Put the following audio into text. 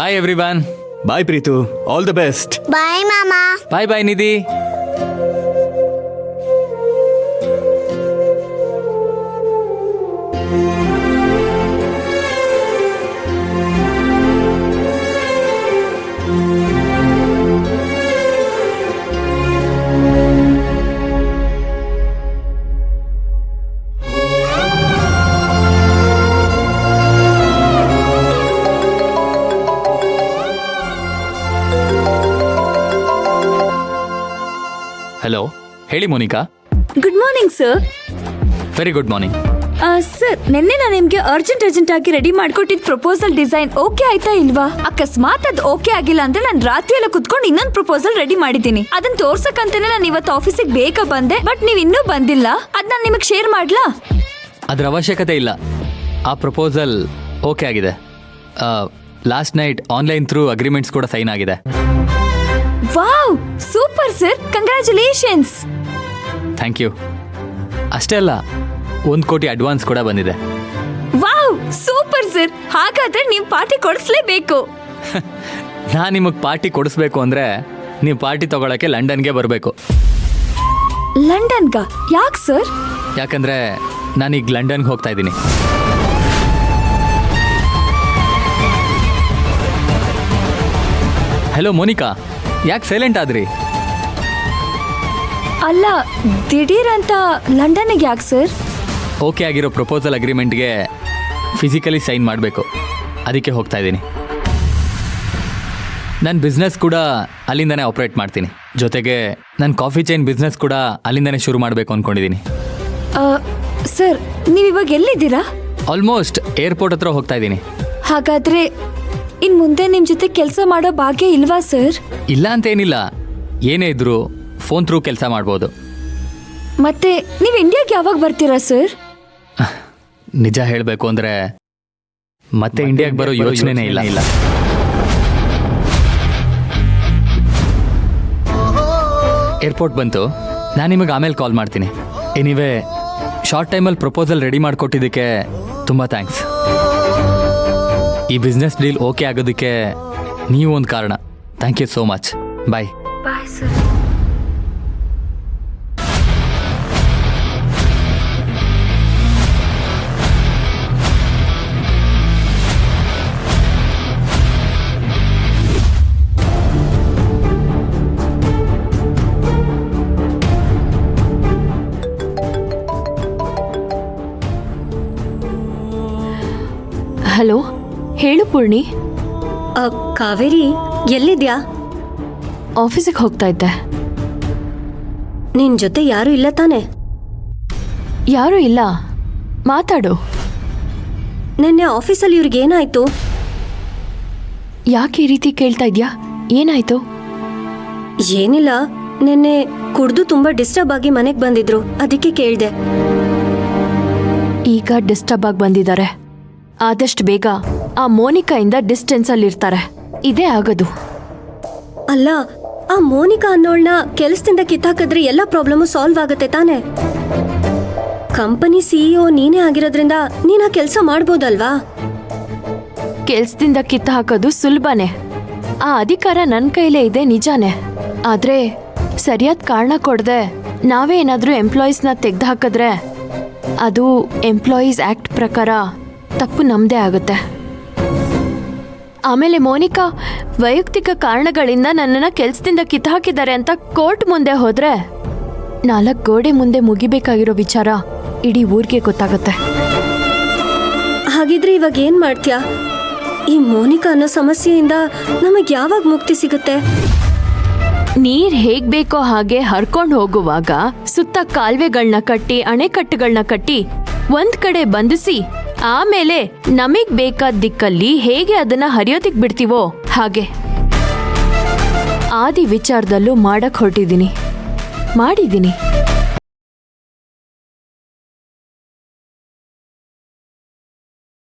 Bye everyone. Bye Preethu, all the best. Bye ಮಾಮ. Bye bye Nidhi. Hello, ಹೇಳಿ Monika. Good morning sir. Very good morning. Sir, ನಿನ್ನೆ ನಾನು ನಿಮ್ಗೆ urgent ಆಗಿ ರೆಡಿ ಮಾಡ್ಕೊಟ್ಟಿದ್ ಪ್ರಪೋಸಲ್ ಡಿಸೈನ್ ಓಕೆ ಆಯ್ತಾ ಇಲ್ವಾ? ಅಕಸ್ಮಾತ್ ಅದು ಓಕೆ ಆಗಿಲ್ಲ ಅಂದ್ರೆ ನಾನು ರಾತ್ರಿ ಎಲ್ಲ ಕುತ್ಕೊಂಡು ಇನ್ನೊಂದು ಪ್ರಪೋಸಲ್ ರೆಡಿ ಮಾಡಿದ್ದೀನಿ. ಅದನ್ನ ತೋರ್ಸಕ್ಕಂತಾನೆ ನಾನು ಇವತ್ತು ಆಫೀಸಿಗೆ ಬೇಗ ಬಂದೆ. ಬಟ್ ನೀವ್ ಇನ್ನೂ ಬಂದಿಲ್ಲ. ಅದ್ ನಾನು ನಿಮಗೆ ಶೇರ್ ಮಾಡ್ಲಾ? ಅದ್ರ ಅವಶ್ಯಕತೆ ಇಲ್ಲ. ಆ ಪ್ರಪೋಸಲ್ ಓಕೆ ಆಗಿದೆ. Last night online through agreements ಕೂಡ ಸೈನ್ ಆಗಿದೆ. Wow, super sir, congratulations. Thank you. ಅಷ್ಟೇ ಅಲ್ಲ, 1 ಕೋಟಿ ಅಡ್ವಾನ್ಸ್ ಕೂಡ ಬಂದಿದೆ. Wow, super sir. ಹಾಗಾದ್ರೆ ನೀವು ಪಾರ್ಟಿ ಕೊಡಿಸ್ಲೇಬೇಕು. ನಾನು ನಿಮಗೆ ಪಾರ್ಟಿ ಕೊಡಿಸ್ಬೇಕು ಅಂದ್ರೆ ನೀವು ಪಾರ್ಟಿ ತಗೊಳಕ್ಕೆ ಲಂಡನ್ಗೆ ಬರಬೇಕು. ಲಂಡನ್ಗ? ಯಾಕೆ ಸರ್? ಯಾಕಂದ್ರೆ ನಾನೀಗ ಲಂಡನ್ಗೆ ಹೋಗ್ತಾ ಇದ್ದೀನಿ. ಹಲೋ ಮೋನಿಕಾ, ಯಾಕೆ ಸೈಲೆಂಟ್ ಆದ್ರಿ? ಅಲ್ಲ, ದಿಢೀರ್ ಅಂತ ಲಂಡನ್ಗೆ ಯಾಕೆ ಸರ್? ಓಕೆ ಆಗಿರೋ ಪ್ರಪೋಸಲ್ ಅಗ್ರಿಮೆಂಟ್ಗೆ ಫಿಸಿಕಲಿ ಸೈನ್ ಮಾಡಬೇಕು, ಅದಕ್ಕೆ ಹೋಗ್ತಾ ಇದ್ದೀನಿ. ನನ್ನ ಬಿಸ್ನೆಸ್ ಕೂಡ ಅಲ್ಲಿಂದನೇ ಆಪ್ರೇಟ್ ಮಾಡ್ತೀನಿ. ಜೊತೆಗೆ ನನ್ನ ಕಾಫಿ ಚೈನ್ ಬಿಸ್ನೆಸ್ ಕೂಡ ಅಲ್ಲಿಂದನೇ ಶುರು ಮಾಡಬೇಕು ಅಂದ್ಕೊಂಡಿದ್ದೀನಿ. ಸರ್, ನೀವಿವಾಗ ಎಲ್ಲಿದ್ದೀರಾ? ಆಲ್ಮೋಸ್ಟ್ ಏರ್ಪೋರ್ಟ್ ಹತ್ರ ಹೋಗ್ತಾ ಇದ್ದೀನಿ. ಹಾಗಾದ್ರೆ ಇನ್ ಮುಂದೆ ನಿಮ್ ಜೊತೆ ಕೆಲಸ ಮಾಡೋ ಭಾಗ್ಯ ಇಲ್ವಾ ಸರ್? ಇಲ್ಲ ಅಂತ ಏನಿಲ್ಲ, ಏನೇ ಇದ್ರು ಫೋನ್ ಥ್ರೂ ಕೆಲಸ ಮಾಡ್ಬೋದು. ಮತ್ತೆ ನೀವು ಇಂಡಿಯಾಗೆ ಯಾವಾಗ ಬರ್ತೀರಾ ಸರ್? ನಿಜ ಹೇಳಬೇಕು ಅಂದರೆ ಮತ್ತೆ ಇಂಡಿಯಾಗೆ ಬರೋ ಯೋಚನೆನೇ ಇಲ್ಲ. ಏರ್ಪೋರ್ಟ್ ಬಂತು, ನಾನು ನಿಮಗೆ ಆಮೇಲೆ ಕಾಲ್ ಮಾಡ್ತೀನಿ. ಎನಿವೇ, ಶಾರ್ಟ್ ಟೈಮಲ್ಲಿ ಪ್ರಪೋಸಲ್ ರೆಡಿ ಮಾಡಿಕೊಟ್ಟಿದ್ದಕ್ಕೆ ತುಂಬ ಥ್ಯಾಂಕ್ಸ್. ಈ ಬಿಸ್ನೆಸ್ ಡೀಲ್ ಓಕೆ ಆಗೋದಕ್ಕೆ ನೀವು ಒಂದು ಕಾರಣ. Thank you so much. Bye. Bye sir. Hello, ಹೇಳು ಪೂರ್ಣಿ. ಕಾವೇರಿ, ಎಲ್ಲಿದ್ಯಾ? ಆಫೀಸಿಗೆ ಹೋಗ್ತಾ ಇದ್ದೆ. ನಿನ್ ಜೊತೆ ಯಾರು ಇಲ್ಲ ತಾನೆ? ಯಾರೂ ಇಲ್ಲ, ಮಾತಾಡು. ನಿನ್ನೆ ಆಫೀಸಲ್ಲಿ ಇವ್ರಿಗೇನಾಯ್ತು? ಯಾಕೆ ಈ ರೀತಿ ಕೇಳ್ತಾ ಇದ್ಯಾ? ಏನಾಯ್ತು? ಏನಿಲ್ಲ, ನಿನ್ನೆ ಕುಡ್ದು ತುಂಬಾ ಡಿಸ್ಟರ್ಬ್ ಆಗಿ ಮನೆಗೆ ಬಂದಿದ್ರು, ಅದಕ್ಕೆ ಕೇಳ್ದೆ. ಈಗ ಡಿಸ್ಟರ್ಬ್ ಆಗಿ ಬಂದಿದ್ದಾರೆ. ಆದಷ್ಟು ಬೇಗ ಆ ಮೋನಿಕಾ ಇಂದ ಡಿಸ್ಟೆನ್ಸ್ ಅಲ್ಲಿ ಇರ್ತಾರೆ. ಇದೇ ಆಗೋದು. ಅಲ್ಲ, ಆ ಮೋನಿಕಾ ಅನ್ನೋಳ್ನ ಕೆಲಸದಿಂದ ಕಿತ್ತಾಕಿದ್ರೆ ಎಲ್ಲ ಪ್ರಾಬ್ಲಮ್ ಸಾಲ್ವ್ ಆಗುತ್ತೆ ತಾನೆ? ಕಂಪನಿ CEO ನೀನೇ ಆಗಿರೋದ್ರಿಂದ ನೀನ್ ಆ ಕೆಲಸ ಮಾಡ್ಬೋದಲ್ವಾ? ಕೆಲ್ಸದಿಂದ ಕಿತ್ತ ಹಾಕೋದು ಸುಲಭನೇ. ಆ ಅಧಿಕಾರ ನನ್ನ ಕೈಲೇ ಇದೆ, ನಿಜಾನೇ. ಆದ್ರೆ ಸರಿಯಾದ ಕಾರಣ ಕೊಡದೆ ನಾವೇ ಏನಾದ್ರೂ ಎಂಪ್ಲಾಯೀಸ್ನ ತೆಗ್ದು ಹಾಕಿದ್ರೆ ಅದು ಎಂಪ್ಲಾಯೀಸ್ ಆಕ್ಟ್ ಪ್ರಕಾರ ತಪ್ಪು ನಮ್ದೇ ಆಗುತ್ತೆ. ಆಮೇಲೆ ಮೋನಿಕಾ ವೈಯಕ್ತಿಕ ಕಾರಣಗಳಿಂದ ನನ್ನನ್ನು ಕೆಲಸದಿಂದ ಕಿತ್ತು ಹಾಕಿದ್ದಾರೆ ಅಂತ ಕೋರ್ಟ್ ಮುಂದೆ ಹೋದ್ರೆ 4 ಗೋಡೆ ಮುಂದೆ ಮುಗಿಬೇಕಾಗಿರೋ ವಿಚಾರ ಇಡೀ ಊರಿಗೆ ಗೊತ್ತಾಗುತ್ತೆ. ಹಾಗಿದ್ರೆ ಇವಾಗ ಏನ್ ಮಾಡ್ತೀಯಾ? ಈ ಮೋನಿಕಾ ಅನ್ನೋ ಸಮಸ್ಯೆಯಿಂದ ನಮಗೆ ಯಾವಾಗ ಮುಕ್ತಿ ಸಿಗುತ್ತೆ? ನೀರ್ ಹೇಗ್ ಬೇಕೋ ಹಾಗೆ ಹರ್ಕೊಂಡು ಹೋಗುವಾಗ ಸುತ್ತ ಕಾಲ್ವೆಗಳನ್ನ ಕಟ್ಟಿ, ಅಣೆಕಟ್ಟುಗಳನ್ನ ಕಟ್ಟಿ ಒಂದ್ ಕಡೆ ಬಂಧಿಸಿ, ಆಮೇಲೆ ನಮಗ್ ಬೇಕಾದ ದಿಕ್ಕಲ್ಲಿ ಹೇಗೆ ಅದನ್ನ ಹರಿಯೋದಿಕ್ ಬಿಡ್ತೀವೋ ಹಾಗೆ ಆದಿ ವಿಚಾರದಲ್ಲೂ ಮಾಡಕ್ ಹೊರಟಿದ್ದೀನಿ, ಮಾಡಿದ್ದೀನಿ.